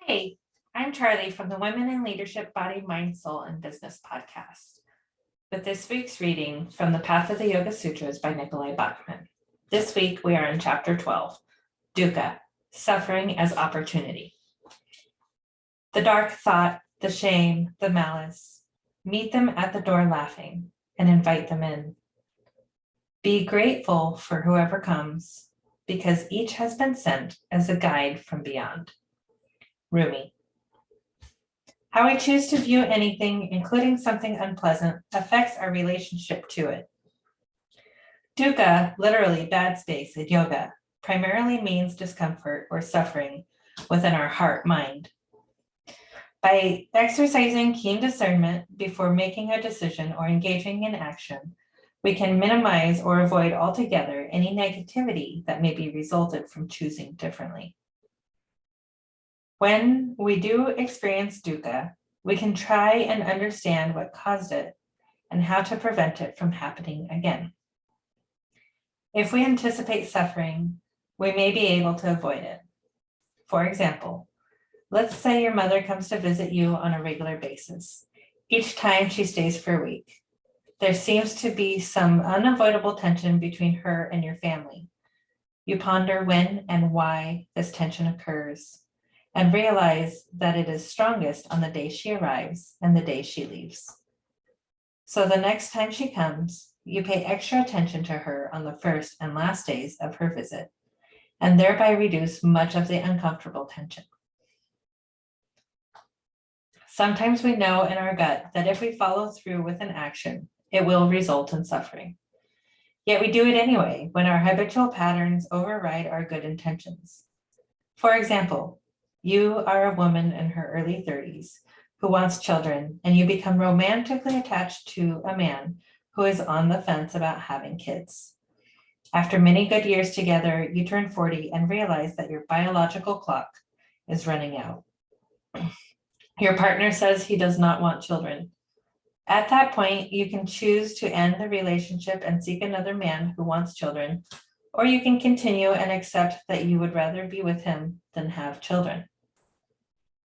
Hey, I'm Charlie from the Women in Leadership Body, Mind, Soul, and Business podcast. With this week's reading from the Path of the Yoga Sutras by Nicolai Bachman. This week we are in chapter 12, Duhkha, Suffering as Opportunity. The dark thought, the shame, the malice, meet them at the door laughing and invite them in. Be grateful for whoever comes, because each has been sent as a guide from beyond. Rumi. How we choose to view anything, including something unpleasant, affects our relationship to it. Duhkha, literally bad space in yoga, primarily means discomfort or suffering within our heart mind. By exercising keen discernment before making a decision or engaging in action, we can minimize or avoid altogether any negativity that may be resulted from choosing differently. When we do experience dukkha, we can try and understand what caused it and how to prevent it from happening again. If we anticipate suffering, we may be able to avoid it. For example, let's say your mother comes to visit you on a regular basis. Each time she stays for a week, there seems to be some unavoidable tension between her and your family. You ponder when and why this tension occurs, and realize that it is strongest on the day she arrives and the day she leaves. So the next time she comes, you pay extra attention to her on the first and last days of her visit, and thereby reduce much of the uncomfortable tension. Sometimes we know in our gut that if we follow through with an action, it will result in suffering. Yet we do it anyway when our habitual patterns override our good intentions. For example, you are a woman in her early 30s who wants children, and you become romantically attached to a man who is on the fence about having kids. After many good years together, you turn 40 and realize that your biological clock is running out. Your partner says he does not want children. At that point, you can choose to end the relationship and seek another man who wants children, or you can continue and accept that you would rather be with him than have children.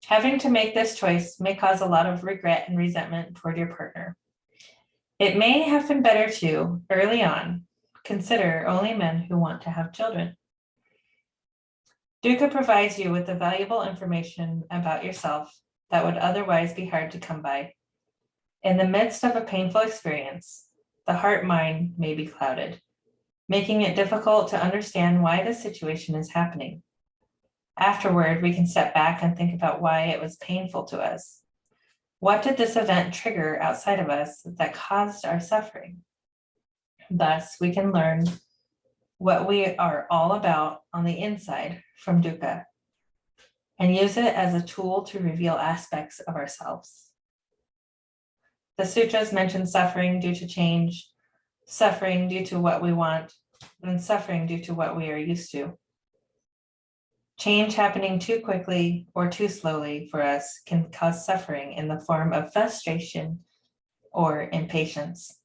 Having to make this choice may cause a lot of regret and resentment toward your partner. It may have been better to, early on, consider only men who want to have children. Duhkha provides you with the valuable information about yourself that would otherwise be hard to come by. In the midst of a painful experience, the heart-mind may be clouded, making it difficult to understand why the situation is happening. Afterward, we can step back and think about why it was painful to us. What did this event trigger outside of us that caused our suffering? Thus, we can learn what we are all about on the inside from dukkha and use it as a tool to reveal aspects of ourselves. The sutras mention suffering due to change, suffering due to what we want, and suffering due to what we are used to. Change happening too quickly or too slowly for us can cause suffering in the form of frustration or impatience.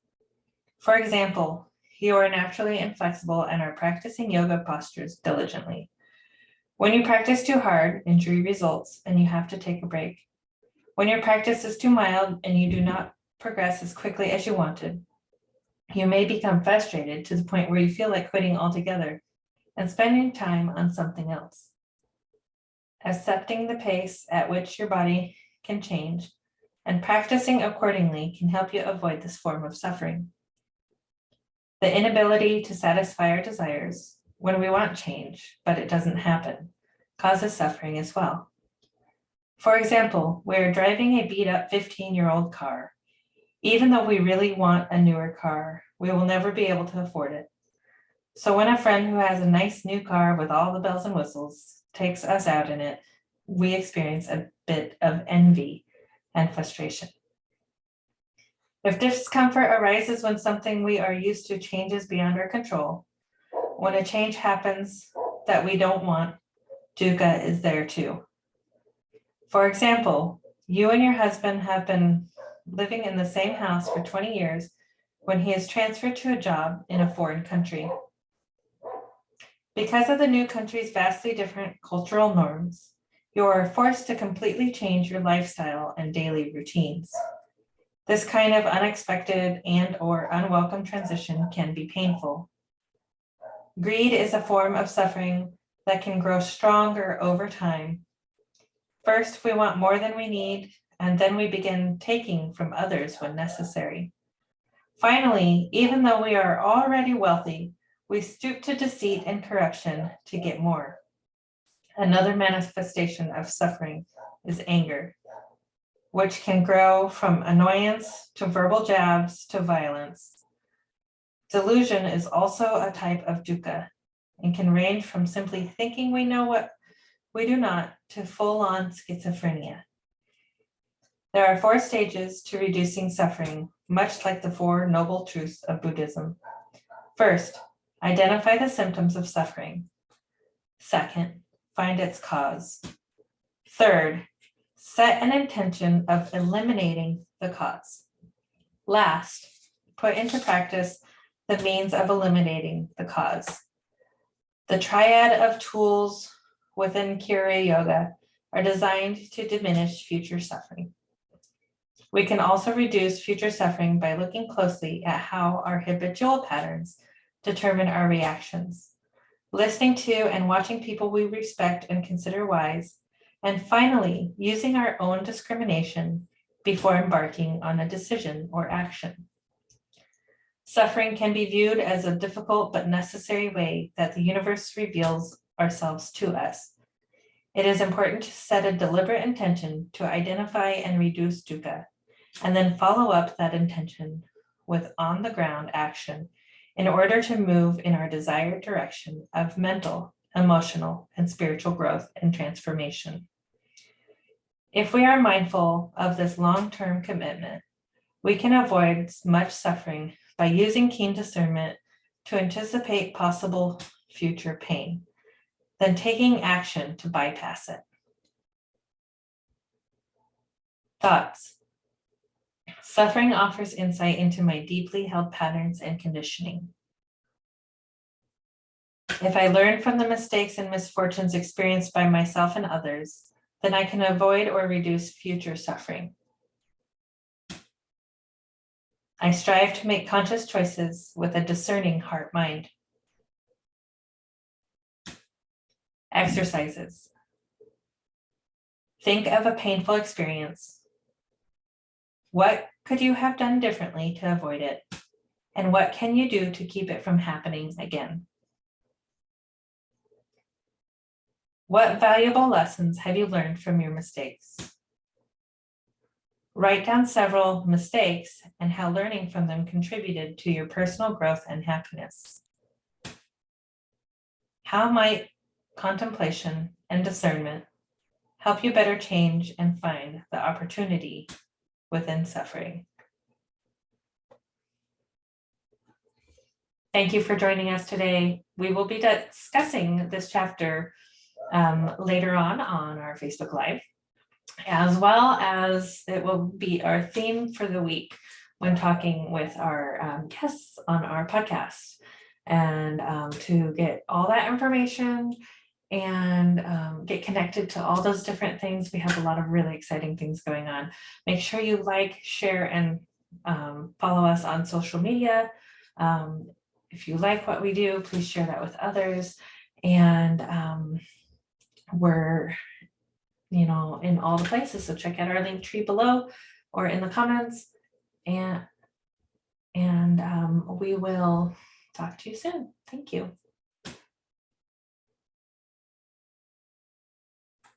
For example, you are naturally inflexible and are practicing yoga postures diligently. When you practice too hard, injury results and you have to take a break. When your practice is too mild and you do not progress as quickly as you wanted, you may become frustrated to the point where you feel like quitting altogether and spending time on something else. Accepting the pace at which your body can change and practicing accordingly can help you avoid this form of suffering. The inability to satisfy our desires when we want change, but it doesn't happen, causes suffering as well. For example, we're driving a beat-up 15-year-old car. Even though we really want a newer car, we will never be able to afford it. So when a friend who has a nice new car with all the bells and whistles takes us out in it, we experience a bit of envy and frustration. If discomfort arises when something we are used to changes beyond our control, when a change happens that we don't want, dukkha is there too. For example, you and your husband have been living in the same house for 20 years when he is transferred to a job in a foreign country. Because of the new country's vastly different cultural norms, You're forced to completely change your lifestyle and daily routines. This kind of unexpected and/or unwelcome transition can be painful. Greed is a form of suffering that can grow stronger over time. First, we want more than we need, and then we begin taking from others when necessary. Finally, even though we are already wealthy, we stoop to deceit and corruption to get more. Another manifestation of suffering is anger, which can grow from annoyance to verbal jabs to violence. Delusion is also a type of dukkha and can range from simply thinking we know what we do not to full-on schizophrenia. There are 4 stages to reducing suffering, much like the 4 noble truths of Buddhism. First, identify the symptoms of suffering. Second, find its cause. Third, set an intention of eliminating the cause. Last, put into practice the means of eliminating the cause. The triad of tools within Kriya Yoga are designed to diminish future suffering. We can also reduce future suffering by looking closely at how our habitual patterns determine our reactions, listening to and watching people we respect and consider wise, and finally, using our own discrimination before embarking on a decision or action. Suffering can be viewed as a difficult but necessary way that the universe reveals ourselves to us. It is important to set a deliberate intention to identify and reduce dukkha, and then follow up that intention with on-the-ground action in order to move in our desired direction of mental, emotional, and spiritual growth and transformation. If we are mindful of this long-term commitment, we can avoid much suffering by using keen discernment to anticipate possible future pain, then taking action to bypass it. Thoughts. Suffering offers insight into my deeply held patterns and conditioning. If I learn from the mistakes and misfortunes experienced by myself and others, then I can avoid or reduce future suffering. I strive to make conscious choices with a discerning heart-mind. Exercises. Think of a painful experience. What could you have done differently to avoid it? And what can you do to keep it from happening again? What valuable lessons have you learned from your mistakes? Write down several mistakes and how learning from them contributed to your personal growth and happiness. How might contemplation and discernment help you better change and find the opportunity within suffering? Thank you for joining us today. We will be discussing this chapter later on our Facebook Live, as well as it will be our theme for the week when talking with our guests on our podcast. And to get all that information and get connected to all those different things, we have a lot of really exciting things going on. Make sure you like, share, and follow us on social media. If you like what we do, please share that with others. And we're in all the places, so check out our link tree below or in the comments, and we will talk to you soon. Thank you.